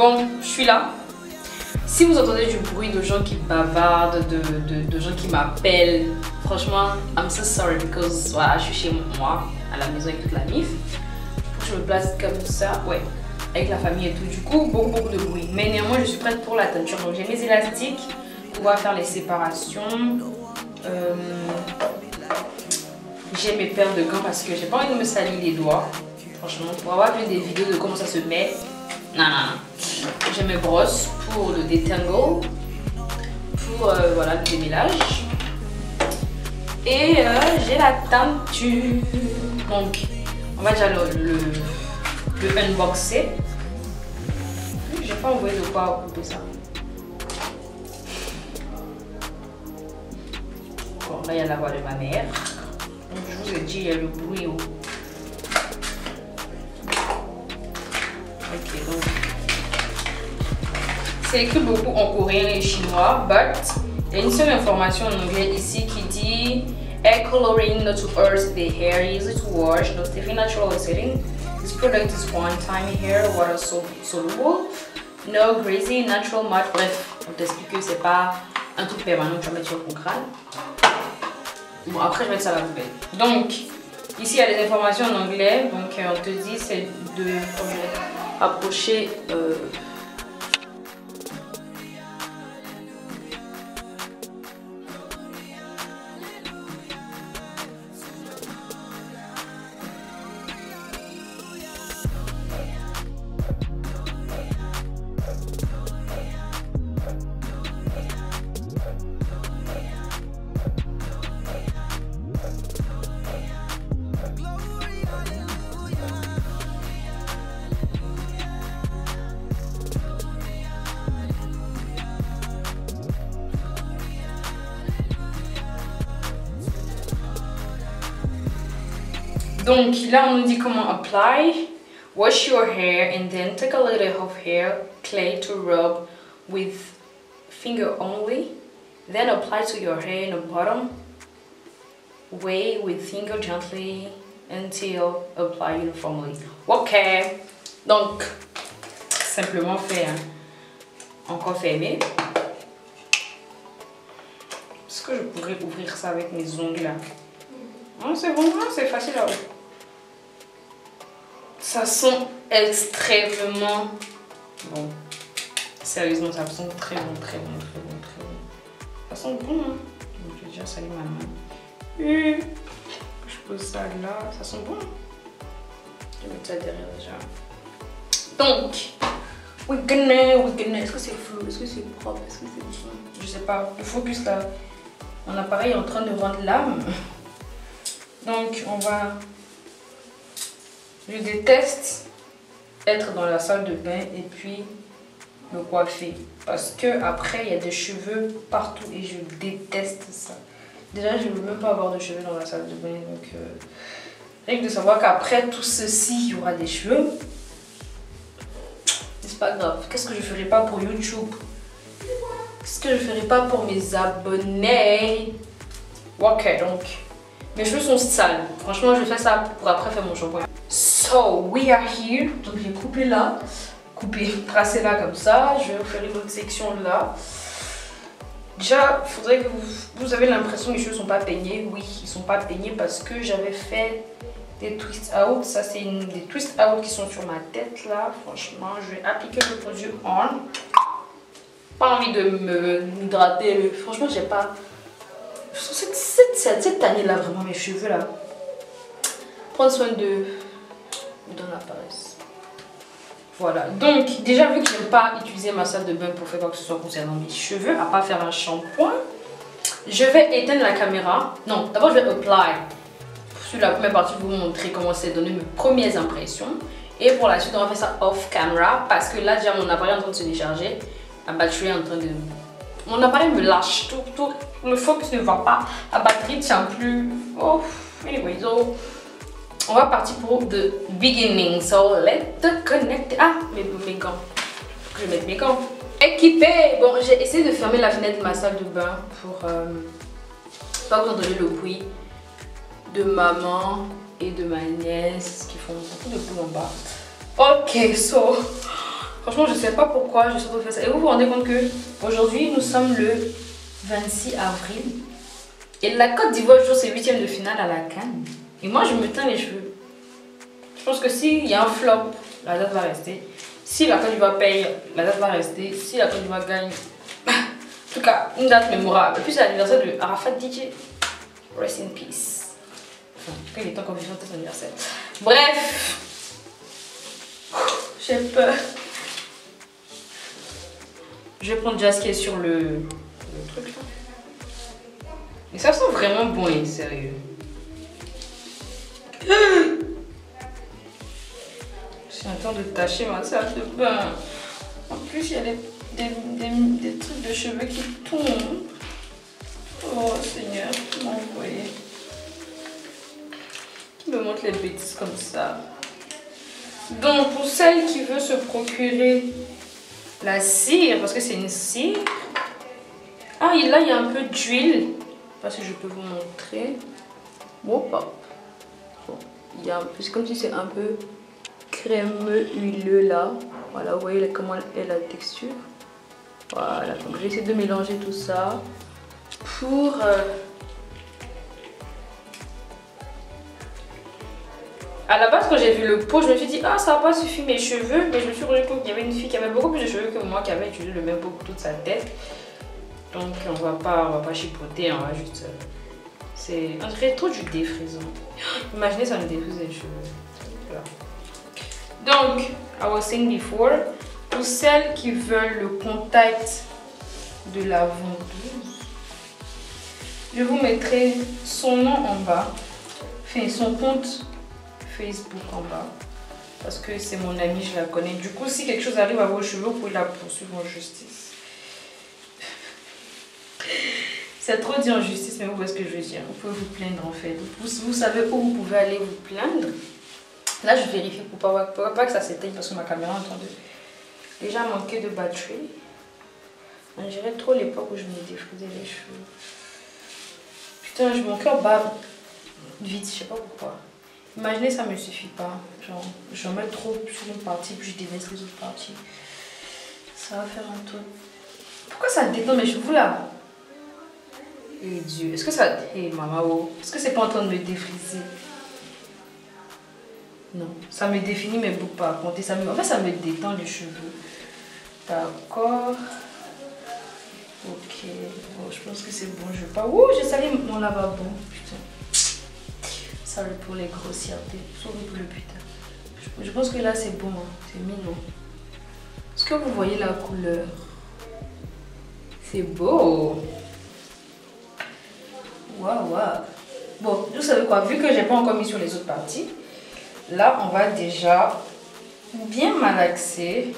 Bon, je suis là. Si vous entendez du bruit de gens qui bavardent, de gens qui m'appellent, franchement, I'm so sorry because voilà, je suis chez moi, à la maison avec toute la mif. Faut que je me place comme ça, ouais, avec la famille et tout. Du coup, beaucoup de bruit. Mais néanmoins, je suis prête pour la teinture. Donc j'ai mes élastiques pour pouvoir faire les séparations. J'ai mes paires de gants parce que j'ai pas envie de me salir les doigts. Franchement, pour avoir vu des vidéos de comment ça se met, non. J'ai mes brosses pour le détangle, pour voilà, le démêlage. Et j'ai la teinture. Donc, on va déjà le unboxer. J'ai pas envoyé de quoi couper ça. Bon, là il y a la voix de ma mère. Donc, je vous ai dit, il y a le bruit. Ok, donc c'est écrit beaucoup en coréen et chinois, but il y a une seule information en anglais ici qui dit hair coloring not to hurt the hair, easy to wash, not stiff in natural setting. This product is one-time hair water soluble, no greasy, natural matte. Bref, on t'explique que c'est pas un truc permanent que tu vas mettre sur ton crâne. Bon, après je vais mettre ça à la poubelle. Donc ici il y a les informations en anglais, donc on te dit c'est de approcher donc là on nous dit comment apply. Wash your hair and then take a little of hair clay to rub with finger only. Then apply to your hair in the bottom way with finger gently until apply uniformly. Ok, donc simplement fait encore fermé. Est-ce que je pourrais ouvrir ça avec mes ongles là? Non, c'est bon, c'est facile à ouvrir. Ça sent extrêmement bon. Sérieusement, ça sent très bon. Ça sent bon, hein. Donc, je vais déjà salir ma main. Et je pose ça là, ça sent bon. Je vais mettre ça derrière déjà. Donc, we're gonna. Est-ce que c'est flou? Est-ce que c'est propre? Est-ce que c'est bien? Je sais pas. Le focus là. Mon appareil est en train de rendre l'âme. Donc, on va. Je déteste être dans la salle de bain et puis me coiffer parce que après il y a des cheveux partout et je déteste ça. Déjà je ne veux même pas avoir de cheveux dans la salle de bain, donc rien que de savoir qu'après tout ceci il y aura des cheveux, c'est pas grave. Qu'est-ce que je ferai pas pour YouTube? Qu'est-ce que je ferai pas pour mes abonnés? Ok, donc mes cheveux sont sales. Franchement je fais ça pour après faire mon shampoing. So we are here. Donc j'ai coupé là, tracé là comme ça. Je vais vous faire une autre section là. Déjà, il faudrait que vous avez l'impression que mes cheveux sont pas peignés. Oui, ils sont pas peignés parce que j'avais fait des twist out. Ça c'est des twist out qui sont sur ma tête là. Franchement, je vais appliquer le produit on. Pas envie de m'hydrater. Franchement, j'ai pas. Cette année là, vraiment mes cheveux là. Prendre soin de dans la paresse. Voilà, donc déjà vu que je n'aime pas utiliser ma salle de bain pour faire quoi que ce soit concernant mes cheveux, à part faire un shampoing, je vais éteindre la caméra. Non, d'abord je vais apply. Sur la première partie, je vais vous montrer comment c'est donner mes premières impressions. Et pour la suite, on va faire ça off camera parce que là déjà mon appareil est en train de se décharger. La batterie est en train de... Mon appareil me lâche, tout le focus ne va pas. La batterie ne tient plus. Oh, anyway, so... On va partir pour the beginning. So let's connect. Ah, mes gants. Faut que je mette mes gants. Équipé. Bon, j'ai essayé de fermer la fenêtre de ma salle de bain pour pas que vous entendiez le bruit de maman et de ma nièce qui font beaucoup de bruit en bas. Ok, so Franchement, je sais pas pourquoi je suis en train de faire ça. Et vous vous rendez compte que aujourd'hui, nous sommes le 26 avril. Et la Côte d'Ivoire joue ses huitièmes de finale à la CAN. Et moi, je me teins les cheveux. Je pense que s'il y a un flop, la date va rester. Si la Côte d'Ivoire paye, la date va rester. Si la Côte d'Ivoire gagne, en tout cas, une date mémorable. Et puis, c'est l'anniversaire de Arafat DJ. Rest in peace. Enfin, en tout cas, il est temps qu'on vive son anniversaire. Bref. J'ai peur. Je vais prendre déjà ce qui est sur le truc là. Et ça sent vraiment bon et sérieux. J'ai un temps de tâcher ma salle de bain. En plus, il y a des trucs de cheveux qui tombent. Oh Seigneur, qui m'a envoyé. Qui me montre les bêtises comme ça. Donc, pour celle qui veut se procurer la cire, parce que c'est une cire. Ah, et là, il y a un peu d'huile. Parce que je peux vous montrer. Bon, il y a un peu, c'est comme si c'est un peu crémeux, huileux là. Voilà, vous voyez comment est la texture. Voilà, donc je vais essayer de mélanger tout ça pour à la base, quand j'ai vu le pot, je me suis dit, ah, ça va pas suffire mes cheveux. Mais je me suis rendu compte qu'il y avait une fille qui avait beaucoup plus de cheveux que moi, qui avait utilisé le même pot pour toute sa tête. Donc, on va pas chipoter, on va juste. On dirait trop du défrisant. Imaginez ça me défrise les cheveux. Voilà. Donc, I was saying before, pour celles qui veulent le contact de la ventouse, je vous mettrai son nom en bas, enfin son compte Facebook en bas, parce que c'est mon amie, je la connais. Du coup, si quelque chose arrive à vos cheveux, vous pouvez la poursuivre en justice. C'est trop dit en justice, mais vous voyez ce que je veux dire. Vous pouvez vous plaindre en fait. Vous savez où vous pouvez aller vous plaindre. Là, je vérifie pour pas que ça s'éteigne parce que ma caméra est en train de déjà manquer de batterie. On dirait trop l'époque où je me défrisais les cheveux. Putain, mon cœur bat vite, je sais pas pourquoi. Imaginez, ça me suffit pas. Genre, j'en mets trop sur une partie puis je délaisse les autres parties. Ça va faire un tour. Pourquoi ça détend mes cheveux là? Et Dieu, est-ce que ça... Hey maman, est-ce que c'est pas en train de me défriser? Non, ça me définit mes boucles par contre. En fait, ça me détend les cheveux. D'accord. Ok, bon, je pense que c'est bon. Je vais pas... Ouh, j'ai sali mon lavabo. Putain. Sorry pour les grossièretés. Sorry pour le putain. Je pense que là, c'est bon. Hein. C'est mignon. Est-ce que vous voyez la couleur? C'est beau. Waouh, waouh. Bon, vous savez quoi? Vu que j'ai pas encore mis sur les autres parties, là, on va déjà bien malaxer. De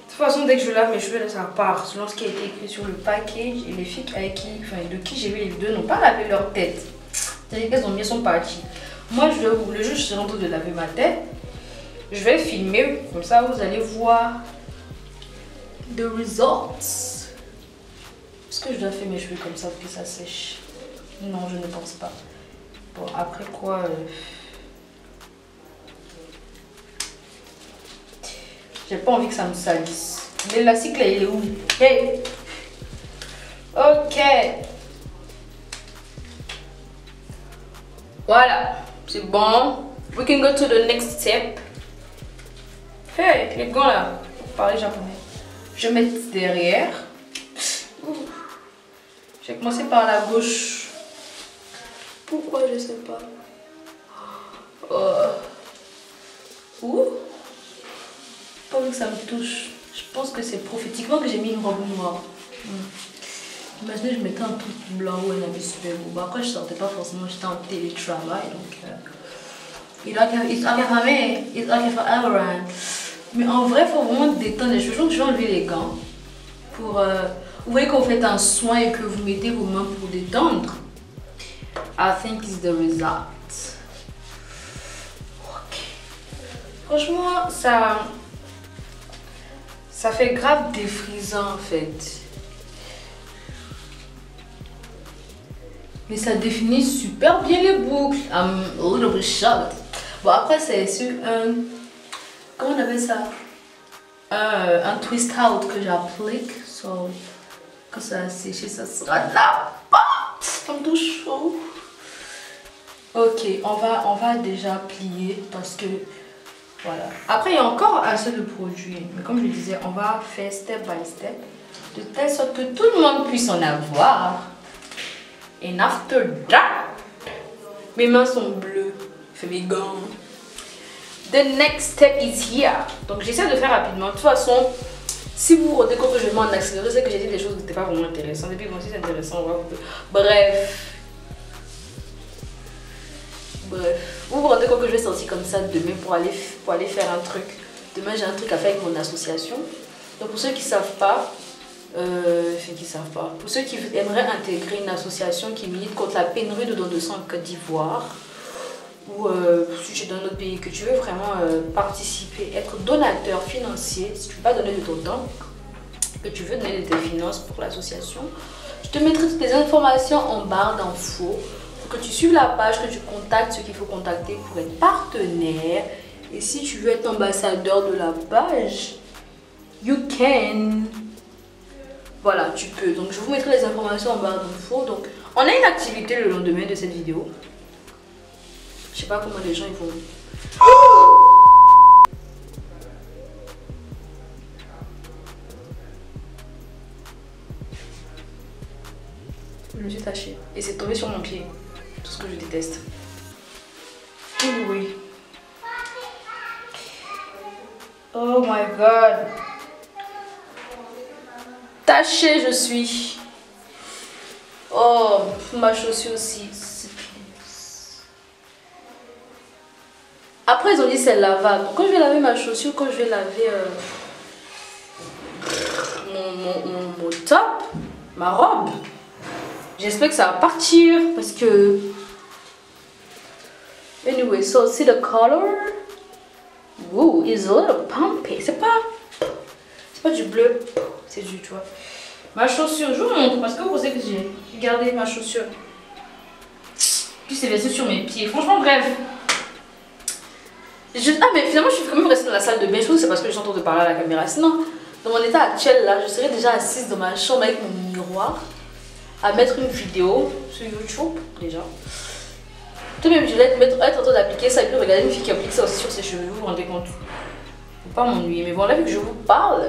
toute façon, dès que je lave mes cheveux, là, ça part. Selon ce qui a été écrit sur le package, et les filles avec qui, de qui j'ai vu les vidéos n'ont pas lavé leur tête. C'est-à-dire qu'elles ont mis son parties. Moi, le jour où je suis en train de laver ma tête, je vais filmer. Comme ça, vous allez voir the results. Est-ce que je dois faire mes cheveux comme ça pour que ça sèche? Non, je ne pense pas. Bon, après quoi... J'ai pas envie que ça me salisse. L'élastique là, il est où? Hey! Ok. Voilà. C'est bon. We can go to the next step. Hey, les gants là. Pour parler japonais. Je vais mettre derrière. J'ai commencé par la gauche. Pourquoi je sais pas. Ouh. Pas envie que ça me touche. Je pense que c'est prophétiquement que j'ai mis une robe noire. Imaginez, je mettais un truc blanc ou un habit super beau. Bah, après, je sortais pas forcément, j'étais en télétravail. Donc, it's okay for me. It's okay for everyone. Mais en vrai, il faut vraiment détendre les cheveux. Donc, je vais enlever les gants. Pour, vous voyez quand vous faites un soin et que vous mettez vos mains pour détendre. I think it's the result. Ok. Franchement, ça fait grave défrisant en fait. Mais ça définit super bien les boucles. I'm a little bit shocked. Bon après c'est sur un... Comment on appelle ça? un twist out que j'applique. So, quand ça va sécher, ça sera de la pâte. Comme tout chaud. Ok, on va déjà plier parce que voilà. Après, il y a encore assez de produits. Mais comme je le disais, on va faire step by step. De telle sorte que tout le monde puisse en avoir. And after that, mes mains sont bleues. Je fais mes gants. The next step is here. Donc j'essaie de faire rapidement. De toute façon, si vous vous rendez compte que je m'en accéléré, c'est que j'ai dit des choses qui n'étaient pas vraiment intéressantes. Et puis bon, si c'est intéressant, on va vous... Bref. Vous vous rendez compte que je vais sortir comme ça demain pour aller faire un truc. Demain, j'ai un truc à faire avec mon association. Donc pour ceux qui ne savent pas, pour ceux qui aimeraient intégrer une association qui milite contre la pénurie de dons de sang en Côte d'Ivoire, ou si tu es dans un autre pays, que tu veux vraiment participer, être donateur financier, si tu ne veux pas donner de ton temps, que tu veux donner de tes finances pour l'association, je te mettrai toutes les informations en barre d'infos. Que tu suives la page, que tu contactes ceux qu'il faut contacter pour être partenaire. Et si tu veux être ambassadeur de la page, you can. Voilà, tu peux. Donc je vous mettrai les informations en barre d'infos. Donc on a une activité le lendemain de cette vidéo. Je sais pas comment les gens ils vont. Je me suis tachée et c'est tombé sur mon pied. Tout ce que je déteste. Oui. Oh my god. Tachée je suis. Oh, ma chaussure aussi. Après ils ont dit c'est lavable. Quand je vais laver ma chaussure, quand je vais laver mon top, ma robe, j'espère que ça va partir parce que... Anyway, so see the color? Ooh, it's a little pumpy. C'est pas du bleu, c'est du, tu vois. Ma chaussure, je vous montre parce que vous pensez que j'ai gardé ma chaussure. Puis c'est versé sur mes pieds. Franchement, bref. Ah, mais finalement, je suis quand même restée dans la salle de bain. Je trouve que c'est parce que je suis en train de parler à la caméra. Sinon, dans mon état actuel, là, je serais déjà assise dans ma chambre avec mon miroir à mettre une vidéo sur YouTube déjà. Tout de même, je vais être en train d'appliquer ça et puis regarder une fille qui applique ça aussi sur ses cheveux, vous vous rendez compte? Faut pas m'ennuyer, mais bon, là vu que je vous parle,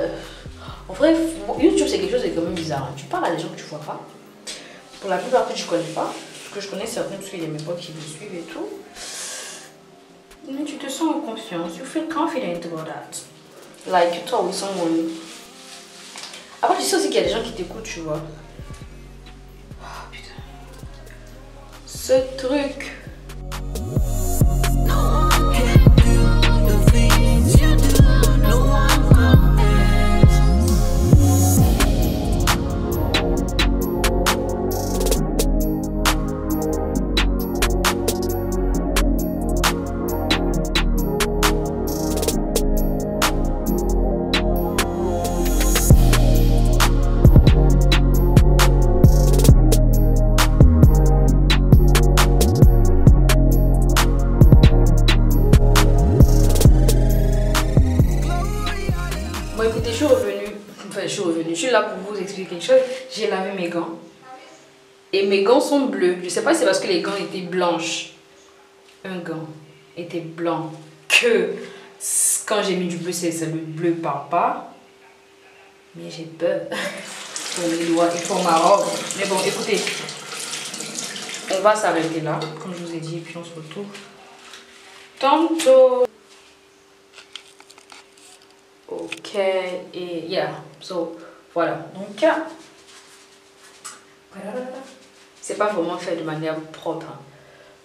en vrai, YouTube c'est quelque chose de quand même bizarre. Hein. Tu parles à des gens que tu vois pas, pour la plupart que tu connais pas, ce que je connais certains parce qu'il y a mes potes qui me suivent et tout. Mais tu te sens en confiance, you feel confident about that. Like you talk with someone. Après, tu sais aussi qu'il y a des gens qui t'écoutent, tu vois. Ce truc. Je suis là pour vous expliquer quelque chose. J'ai lavé mes gants. Et mes gants sont bleus. Je sais pas si c'est parce que les gants étaient blanches. Un gant était blanc. Que quand j'ai mis du bleu, c'est le bleu part pas. Mais j'ai peur pour mes doigts et pour ma robe. Mais bon, écoutez. On va s'arrêter là, comme je vous ai dit. Et puis on se retrouve tantôt. Ok, et yeah, so voilà, donc c'est pas vraiment fait de manière propre,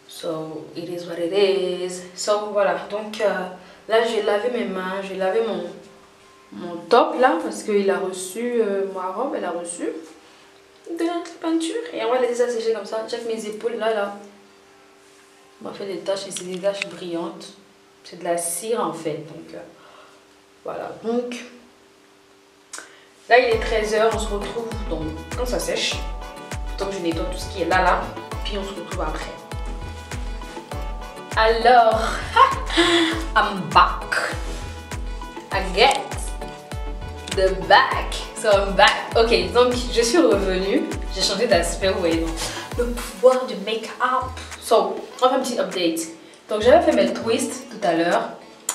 so it is what it is. So voilà, donc là j'ai lavé mes mains, j'ai lavé mon top là parce qu'il a reçu ma robe, elle a reçu de la peinture et on va laisser ça sécher comme ça. Check mes épaules là, on m'a fait des taches et c'est des taches brillantes, c'est de la cire en fait, donc voilà, donc là il est 13 h, on se retrouve donc quand ça sèche. Donc je nettoie tout ce qui est là, puis on se retrouve après. Alors, I'm back again. the back. So I'm back. Ok, donc je suis revenue. J'ai changé d'aspect, vous voyez. Donc, le pouvoir du make-up. So, on va faire un petit update. Donc j'avais fait mes twists tout à l'heure.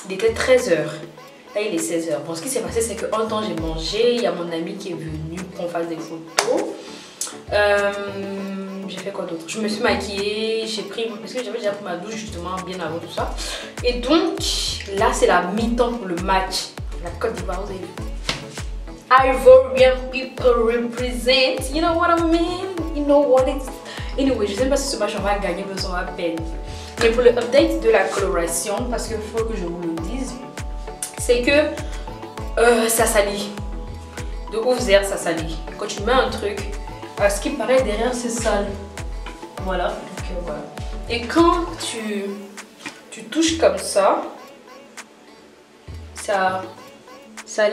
Il était 13h. Là il est 16h. Bon, ce qui s'est passé c'est qu'en temps j'ai mangé. Il y a mon ami qui est venu pour qu'on fasse des photos. J'ai fait quoi d'autre? Je me suis maquillée. J'ai pris... Parce que j'avais déjà pris ma douche justement bien avant tout ça. Et donc là c'est la mi-temps pour le match. La Côte d'Ivoire, vous avez vu. Ivorian people represent. You know what I mean? You know what it's... Anyway, je sais pas si ce match on va gagner, mais on va peine. Mais pour le update de la coloration, parce qu'il faut que je vous le dise, c'est que ça salit. De ouf zère, ça salit. Quand tu mets un truc, ce qui paraît derrière c'est sale. Voilà, donc voilà. Et quand tu touches comme ça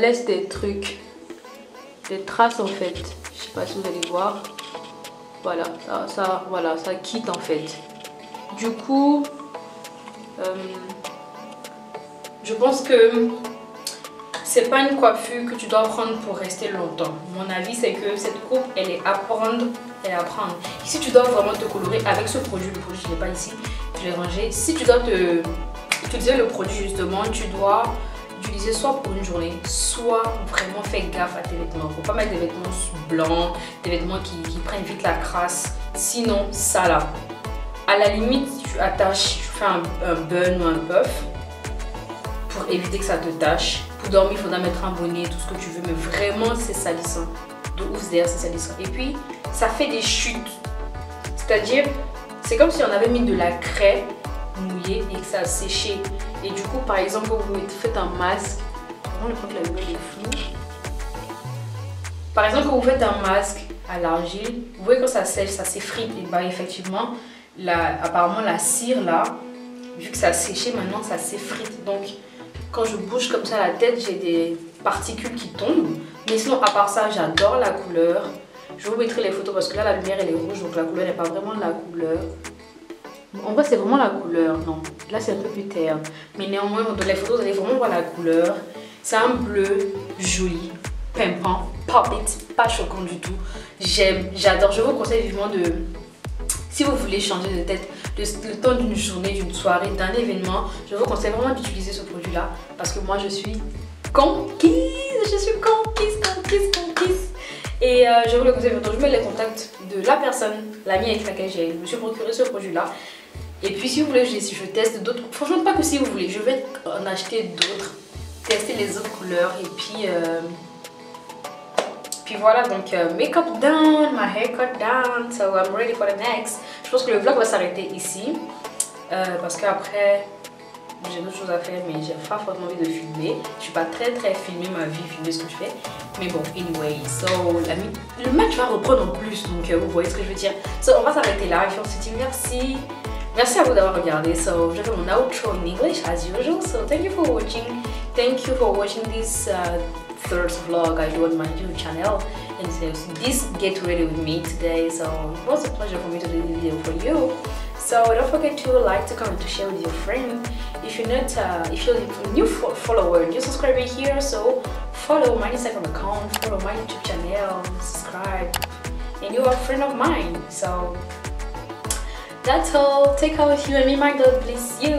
laisse des trucs, des traces en fait. Je sais pas si vous allez voir. Voilà, voilà, ça quitte en fait. Du coup, je pense que c'est pas une coiffure que tu dois prendre pour rester longtemps. Mon avis, c'est que cette coupe, elle est à prendre et à prendre. Si tu dois vraiment te colorer avec ce produit, le produit, je l'ai pas ici, je l'ai rangé. Si tu dois utiliser le produit justement, tu dois utiliser soit pour une journée, soit vraiment faire gaffe à tes vêtements. Faut pas mettre des vêtements blancs, des vêtements qui prennent vite la crasse. Sinon, ça là. À la limite, tu attaches, tu fais un bun ou un puff pour éviter que ça te tâche. Pour dormir, il faudra mettre un bonnet, tout ce que tu veux, mais vraiment c'est salissant. De ouf d'air, c'est salissant. Et puis, ça fait des chutes. C'est-à-dire, c'est comme si on avait mis de la craie mouillée et que ça a séché. Et du coup, par exemple, quand vous faites un masque, vraiment le point que la lumière est floue. Par exemple, quand vous faites un masque à l'argile, vous voyez quand ça sèche, ça s'effrite. Et bah effectivement, apparemment la cire là, vu que ça a séché, maintenant ça s'effrite. Donc quand je bouge comme ça la tête, j'ai des particules qui tombent. Mais sinon, à part ça, j'adore la couleur. Je vous mettrai les photos parce que là la lumière elle est rouge, donc la couleur n'est pas vraiment de la couleur. En vrai c'est vraiment la couleur, non. Là c'est un peu plus terne. Mais néanmoins dans les photos vous allez vraiment voir la couleur. C'est un bleu joli, pimpant, pop it, pas choquant du tout. J'aime, j'adore, je vous conseille vivement de... Si vous voulez changer de tête le temps d'une journée, d'une soirée, d'un événement, je vous conseille vraiment d'utiliser ce produit là parce que moi je suis conquise, et je vous le conseille. Donc je mets les contacts de la personne, l'amie avec laquelle je me suis procuré ce produit là. Et puis si vous voulez, si je teste d'autres, franchement pas que si vous voulez, je vais en acheter d'autres, tester les autres couleurs et puis voilà, donc makeup done, my haircut done, so I'm ready for the next. Je pense que le vlog va s'arrêter ici parce qu'après j'ai d'autres choses à faire, mais j'ai pas forcément envie de filmer. Je suis pas très filmer ma vie, filmer ce que je fais. Mais bon, anyway, so le match va reprendre en plus, donc vous voyez ce que je veux dire. So on va s'arrêter là et puis on se dit merci. Merci à vous d'avoir regardé. So je fais mon outro in English as usual. So thank you for watching. Thank you for watching this third vlog I do on my YouTube channel. And so this get ready with me today. So it was a pleasure for me to do this video for you. So don't forget to like, to comment, to share with your friend. If you're not, if you're a new follower, new subscriber here, so follow my Instagram account, follow my YouTube channel, subscribe, and you're a friend of mine. So that's all. Take care of you and may my God bless you.